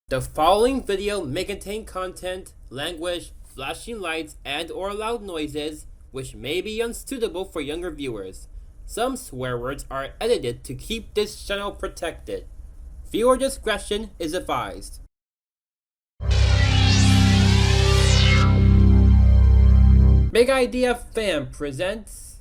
The following video may contain content, language, flashing lights, and/or loud noises, which may be unsuitable for younger viewers. Some swear words are edited to keep this channel protected. Viewer discretion is advised. Big Idea Fan presents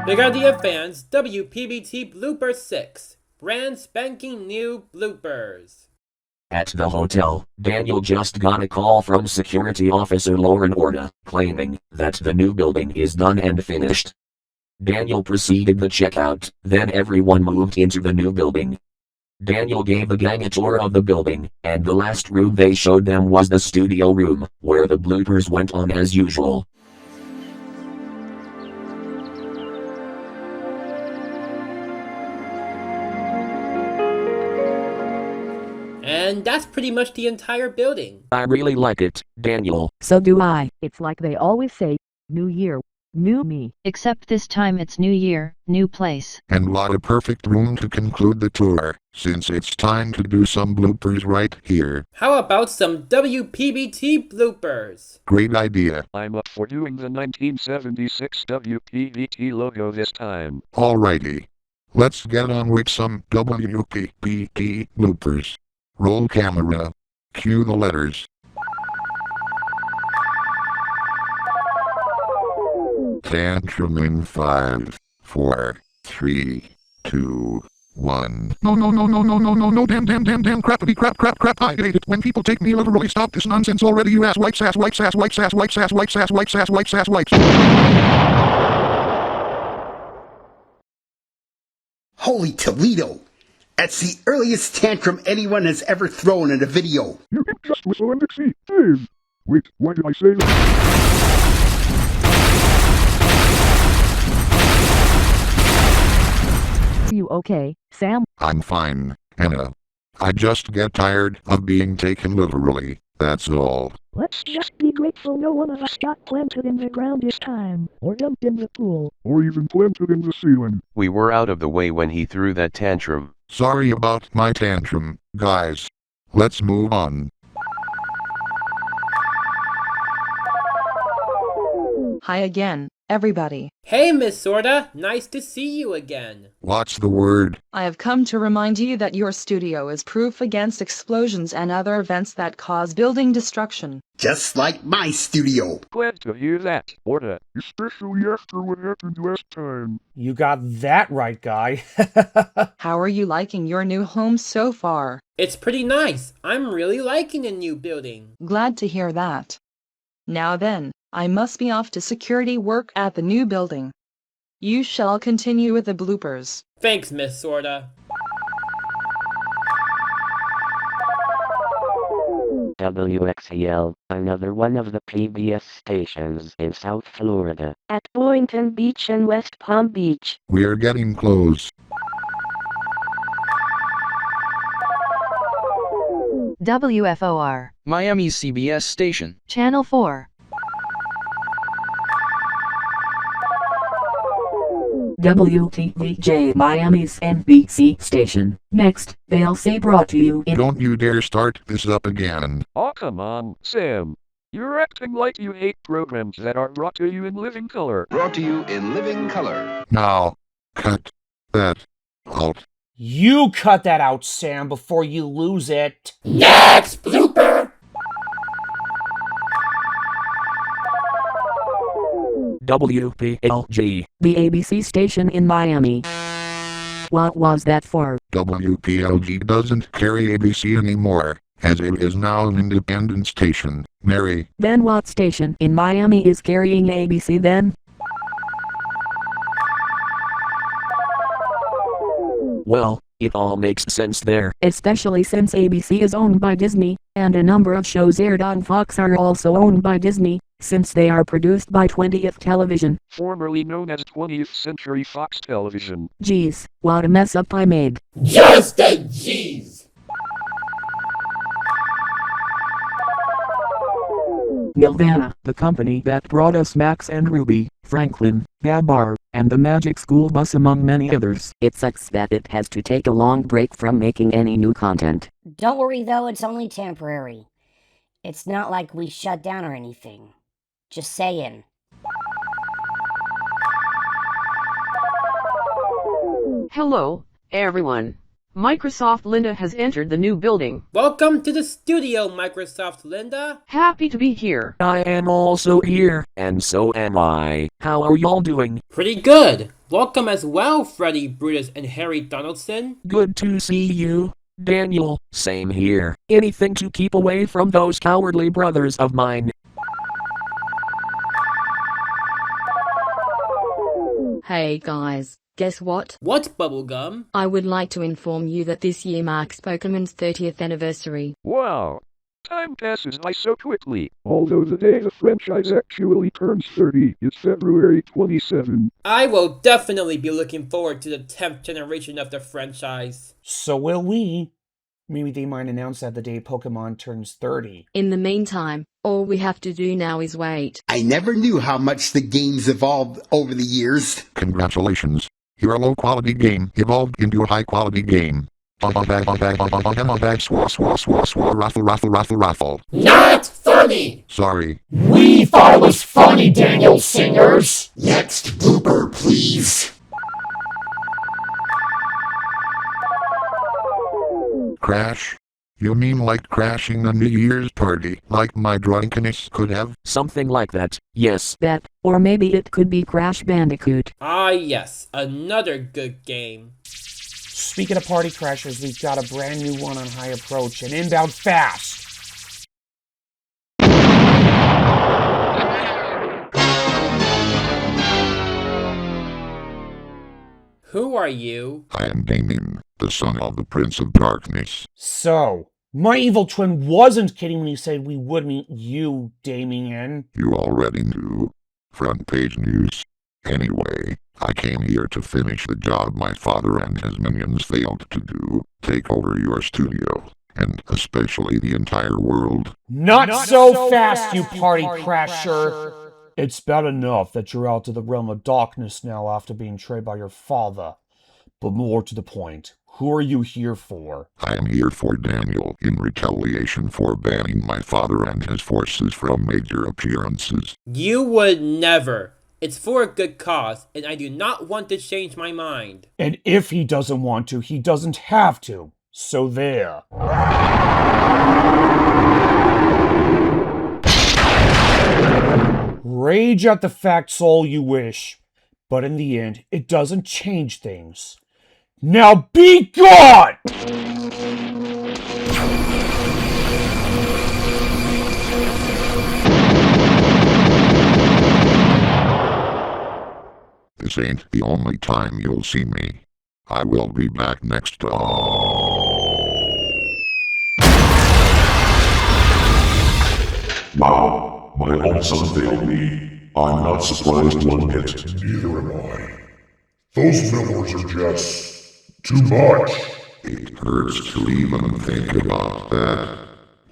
Big Idea Fans WPBT Blooper 6, brand spanking new bloopers. At the hotel, Daniel just got a call from security officer Lauren Orta, claiming that the new building is done and finished. Daniel proceeded the checkout, then everyone moved into the new building. Daniel gave the gang a tour of the building, and the last room they showed them was the studio room, where the bloopers went on as usual. And that's pretty much the entire building. I really like it, Daniel. So do I. It's like they always say, new year, new me. Except this time it's new year, new place. And what a perfect room to conclude the tour, since it's time to do some bloopers right here. How about some WPBT bloopers? Great idea. I'm up for doing the 1976 WPBT logo this time. Alrighty. Let's get on with some WPBT bloopers. Roll camera. Cue the letters. Tantrum in 5, 4, 3, 2, 1. No, damn, crappity crap, I hate it when people take me literally. Stop this nonsense already, you ass wipes. Holy Toledo! That's the earliest tantrum anyone has ever thrown in a video. You can just whistle and exceed. Dave. Wait, why did I say that? You okay, Sam? I'm fine, Anna. I just get tired of being taken literally, that's all. Let's just be grateful no one of us got planted in the ground this time, or dumped in the pool. Or even planted in the ceiling. We were out of the way when he threw that tantrum. Sorry about my tantrum, guys. Let's move on. Hi again, everybody. Hey, Miss Sorta, nice to see you again. What's the word? I have come to remind you that your studio is proof against explosions and other events that cause building destruction. Just like my studio. Glad to hear that, Orta. Especially after what happened last time. You got that right, guy. How are you liking your new home so far? It's pretty nice. I'm really liking the new building. Glad to hear that. Now then, I must be off to security work at the new building. You shall continue with the bloopers. Thanks, Miss Sorta. WXEL, another one of the PBS stations in South Florida. At Boynton Beach and West Palm Beach. We're getting close. WFOR, Miami CBS station. Channel 4. WTVJ Miami's NBC station. Next, they'll say brought to you in... Don't you dare start this up again. Oh, come on, Sam. You're acting like you hate programs that are brought to you in living color. Brought to you in living color. Now, cut that out. You cut that out, Sam, before you lose it. Next blooper! WPLG, the ABC station in Miami. What was that for? WPLG doesn't carry ABC anymore, as it is now an independent station. Mary. Then what station in Miami is carrying ABC then? Well, it all makes sense there. Especially since ABC is owned by Disney, and a number of shows aired on Fox are also owned by Disney, since they are produced by 20th Television. Formerly known as 20th Century Fox Television. Geez, what a mess up I made. Just a jeez! Nirvana, the company that brought us Max and Ruby, Franklin, Babar, and the Magic School Bus among many others. It sucks that it has to take a long break from making any new content. Don't worry though, it's only temporary. It's not like we shut down or anything. Just saying. Hello, everyone. Microsoft Linda has entered the new building. Welcome to the studio, Microsoft Linda. Happy to be here. I am also here, and so am I. How are y'all doing? Pretty good. Welcome as well, Freddy, Brutus, and Harry Donaldson. Good to see you, Daniel. Same here. Anything to keep away from those cowardly brothers of mine. Hey guys, guess what? What, Bubblegum? I would like to inform you that this year marks Pokemon's 30th anniversary. Wow. Time passes by so quickly. Although the day the franchise actually turns 30 is February 27. I will definitely be looking forward to the 10th generation of the franchise. So will we. Maybe they might announce that the day Pokemon turns 30. In the meantime, all we have to do now is wait. I never knew how much the game's evolved over the years. Congratulations. Your low-quality game evolved into a high-quality game. Raffle. Not funny! Sorry. We thought it was funny, Daniel Singers! Next blooper, please. Crash? You mean like crashing a New Year's party, like my drunkenness could have? Something like that, yes. That, or maybe it could be Crash Bandicoot. Ah yes, another good game. Speaking of party crashers, we've got a brand new one on High Approach and inbound fast. Who are you? I am Damien, the son of the Prince of Darkness. So, my evil twin wasn't kidding when he said we would meet you, Damien. You already knew. Front page news. Anyway, I came here to finish the job my father and his minions failed to do. Take over your studio, and especially the entire world. Not so fast, you party crasher! It's bad enough that you're out of the realm of darkness now after being betrayed by your father. But more to the point, who are you here for? I am here for Daniel in retaliation for banning my father and his forces from major appearances. You would never. It's for a good cause, and I do not want to change my mind. And if he doesn't want to, he doesn't have to. So there. Rage at the facts all you wish, but in the end, it doesn't change things. Now be gone! This ain't the only time you'll see me. I will be back next. Wow, my own son failed me. I'm not surprised one bit. Neither am I. Those villains are just too much. It hurts to even think about that.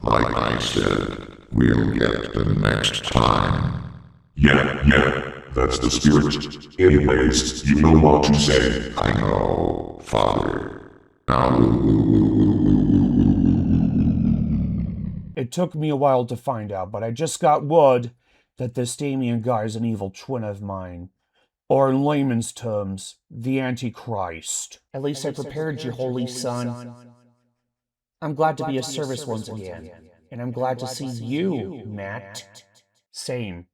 Like I said, we'll get the next time. Yeah, that's the spirit. Anyways, you know what to say. I know, Father. It took me a while to find out, but I just got word that this Damien guy is an evil twin of mine. Or in layman's terms, the Antichrist. At least I prepared you, holy son. I'm glad to be of service once again. And I'm glad to see you, Matt. Same.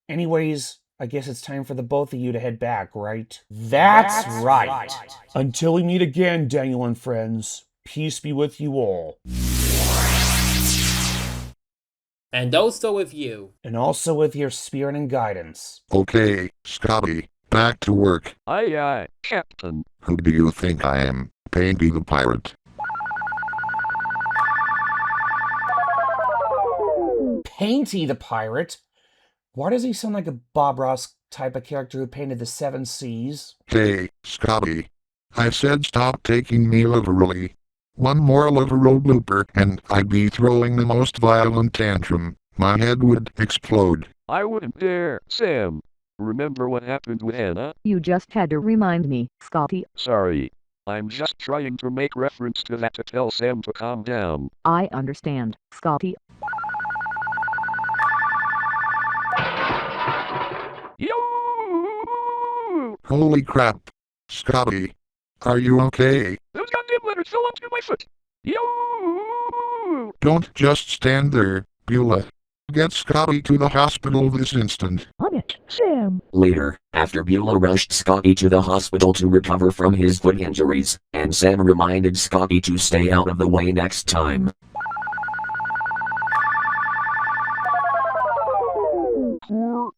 Anyways, I guess it's time for the both of you to head back, right? That's right. Until we meet again, Daniel and friends, peace be with you all. And also with you. And also with your spirit and guidance. Okay, Scotty, back to work. Aye, Captain. Who do you think I am? Painty the pirate. Painty the pirate? Why does he sound like a Bob Ross type of character who painted the Seven Seas? Hey, Scotty. I said stop taking me literally. One more literal blooper and I'd be throwing the most violent tantrum my head would explode. I wouldn't dare, Sam. Remember what happened with Anna? You just had to remind me, Scotty. Sorry. I'm just trying to make reference to that to tell Sam to calm down. I understand, Scotty. Yo! Holy crap. Scotty, are you okay? Those goddamn letters fell onto my foot. Yo! Don't just stand there, Beulah. Get Scotty to the hospital this instant. On it, Sam. Later, after Beulah rushed Scotty to the hospital to recover from his foot injuries, and Sam reminded Scotty to stay out of the way next time. Core?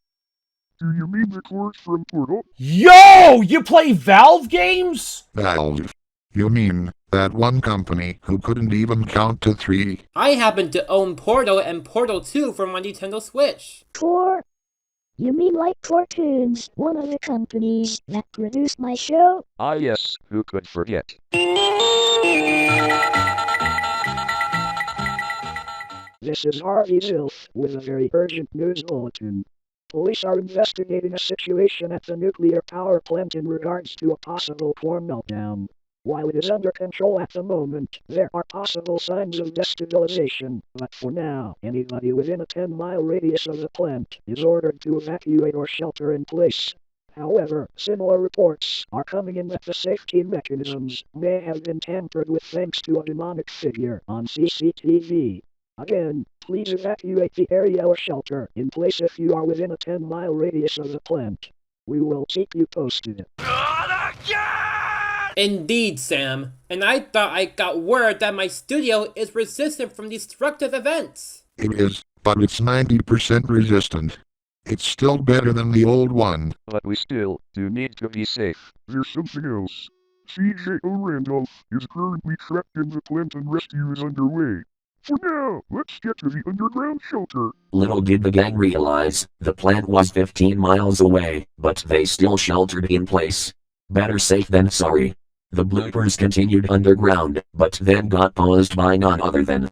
Do you mean the chorus from Portal? Yo! You play Valve games? Valve. You mean that one company who couldn't even count to 3? I happen to own Portal and Portal 2 for my Nintendo Switch. Core? You mean like Cartoons, one of the companies that produced my show? Ah yes, who could forget? This is Harvey Zilf with a very urgent news bulletin. Police are investigating a situation at the nuclear power plant in regards to a possible core meltdown. While it is under control at the moment, there are possible signs of destabilization, but for now, anybody within a 10-mile radius of the plant is ordered to evacuate or shelter in place. However, similar reports are coming in that the safety mechanisms may have been tampered with thanks to a demonic figure on CCTV. Again, please evacuate the area or shelter in place if you are within a 10-mile radius of the plant. We will keep you posted. Indeed, Sam. And I thought I got word that my studio is resistant from destructive events. It is, but it's 90% resistant. It's still better than the old one. But we still do need to be safe. There's something else. CJ Randolph is currently trapped in the plant and rescue is underway. For now, let's get to the underground shelter. Little did the gang realize, the plant was 15 miles away, but they still sheltered in place. Better safe than sorry. The bloopers continued underground, but then got paused by none other than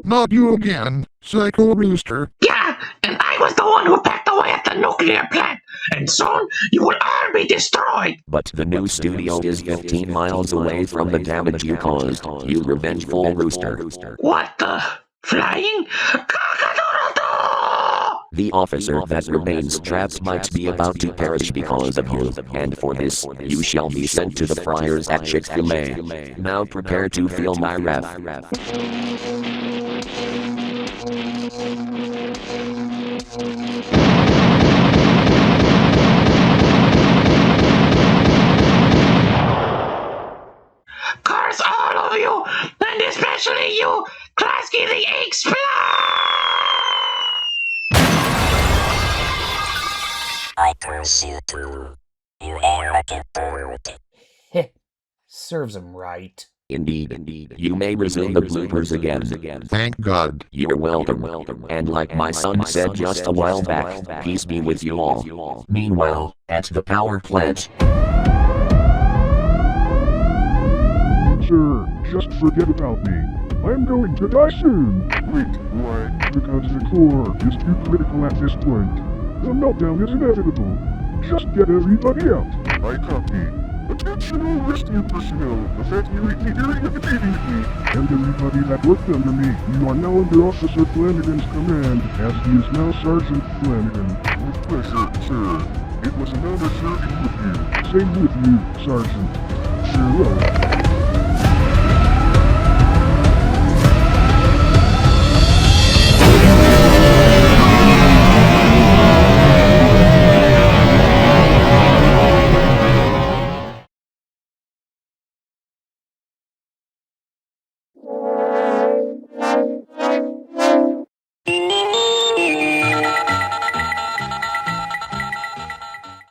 Not you again, Psycho Rooster. Yeah, and I was the one who packed away at the nuclear plant, and soon you will all be destroyed. But the new studio is 15 miles away from the damage you caused, you revengeful rooster. What the? Flying? The officer that remains trapped might be about to perish because of you, and for this, you shall be sent to the friars at Chick-fil-A. Now prepare to feel my wrath. Curse all of you, and especially you, Klasky the Explode! I curse you too, you arrogant bird. Heh, serves him right. Indeed. You may resume the bloopers again. Thank God. You're welcome. And like my son said just a while back, peace be with you all. Meanwhile, at the power plant. Sir, just forget about me. I'm going to die soon. Wait, why? Because the core is too critical at this point. The meltdown is inevitable. Just get everybody out. I copy. Attention all rescue personnel. Evacuate the area immediately. And everybody that worked under me, you are now under Officer Flanagan's command, as he is now Sergeant Flanagan. With pleasure, sir. It was an honor serving with you. Same with you, Sergeant. Farewell.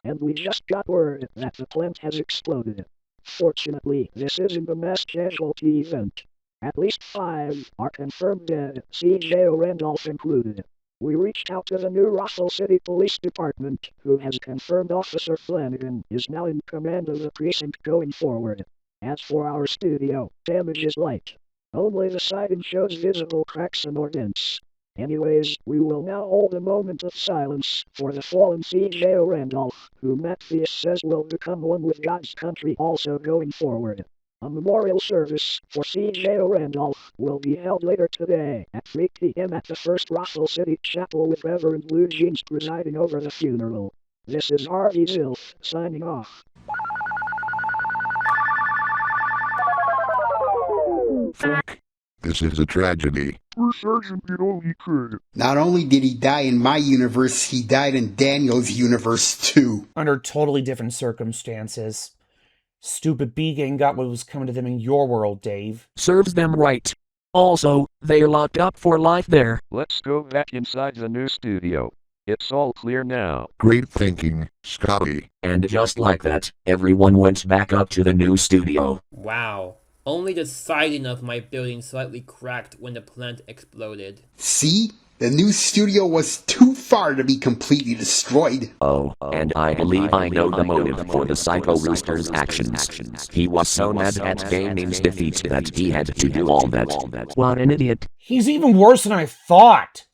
And we just got word that the plant has exploded. Fortunately, this isn't a mass casualty event. At least 5 are confirmed dead, CJ Randolph included. We reached out to the new Russell City Police Department, who has confirmed Officer Flanagan is now in command of the precinct going forward. As for our studio, damage is light. Only the siding shows visible cracks and or dents. Anyways, we will now hold a moment of silence for the fallen C.J. Randolph, who Matthews says will become one with God's country also going forward. A memorial service for C.J. Randolph will be held later today at 3 p.m. at the First Russell City Chapel with Reverend Lou Jeans presiding over the funeral. This is R.E. Zilf, signing off. Fuck. This is a tragedy. Sergeant did all he could. Not only did he die in my universe, he died in Daniel's universe too. Under totally different circumstances. Stupid B-gang got what was coming to them in your world, Dave. Serves them right. Also, they're locked up for life there. Let's go back inside the new studio. It's all clear now. Great thinking, Scotty. And just like that, everyone went back up to the new studio. Wow. Only the siding of my building slightly cracked when the plant exploded. See? The new studio was too far to be completely destroyed. Oh, and I believe I know the motive for the Psycho Rooster's actions. He was so mad at Gaming's defeat that he had to do all that. What an idiot. He's even worse than I thought.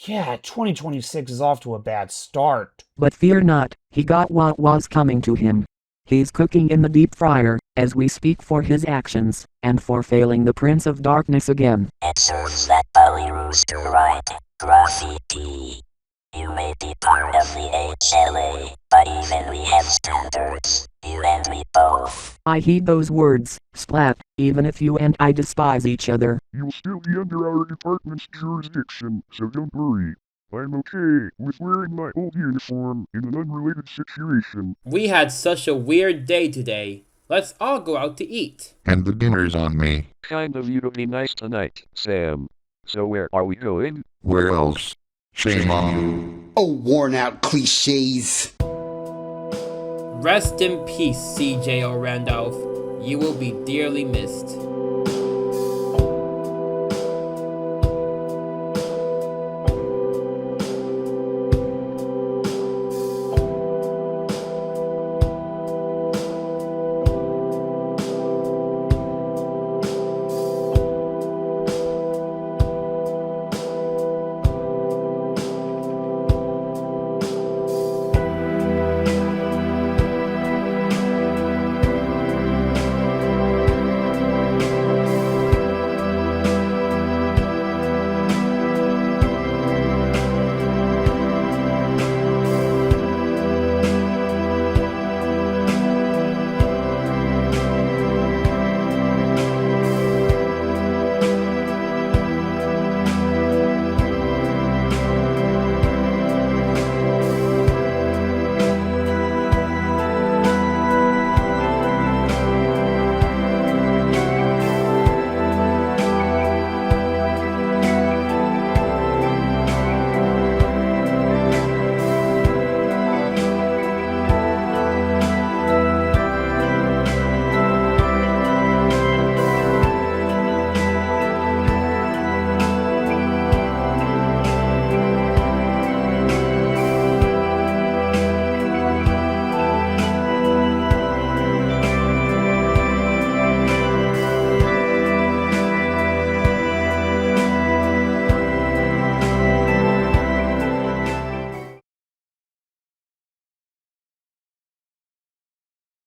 Yeah, 2026 is off to a bad start. But fear not, he got what was coming to him. He's cooking in the deep fryer, as we speak for his actions, and for failing the Prince of Darkness again. It serves that bully rooster right. Graffiti. You may be part of the HLA, but even we have standards. You and me both. I heed those words, Splat, even if you and I despise each other. You'll still be under our department's jurisdiction, so don't worry. I'm okay with wearing my old uniform in an unrelated situation. We had such a weird day today. Let's all go out to eat. And the dinner's on me. Kind of you to be nice tonight, Sam. So where are we going? Where else? Shame on you. Oh, worn out cliches. Rest in peace, C.J. Randolph. You will be dearly missed.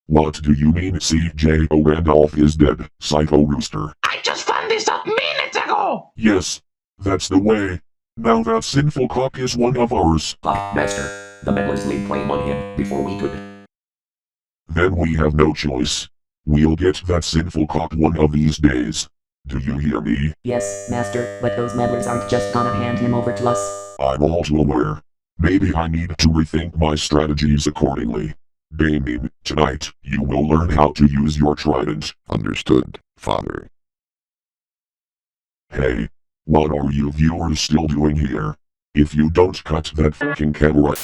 What do you mean C.J. Randolph is dead, Psycho Rooster? I just found this out minutes ago! Yes, that's the way. Now that sinful cock is one of ours. Master, the members laid claim on him before we could. Then we have no choice. We'll get that sinful cock one of these days. Do you hear me? Yes, Master, but those members aren't just gonna hand him over to us. I'm all too aware. Maybe I need to rethink my strategies accordingly. Gaming, tonight, you will learn how to use your trident. Understood, Father. Hey, what are you viewers still doing here? If you don't cut that fucking camera...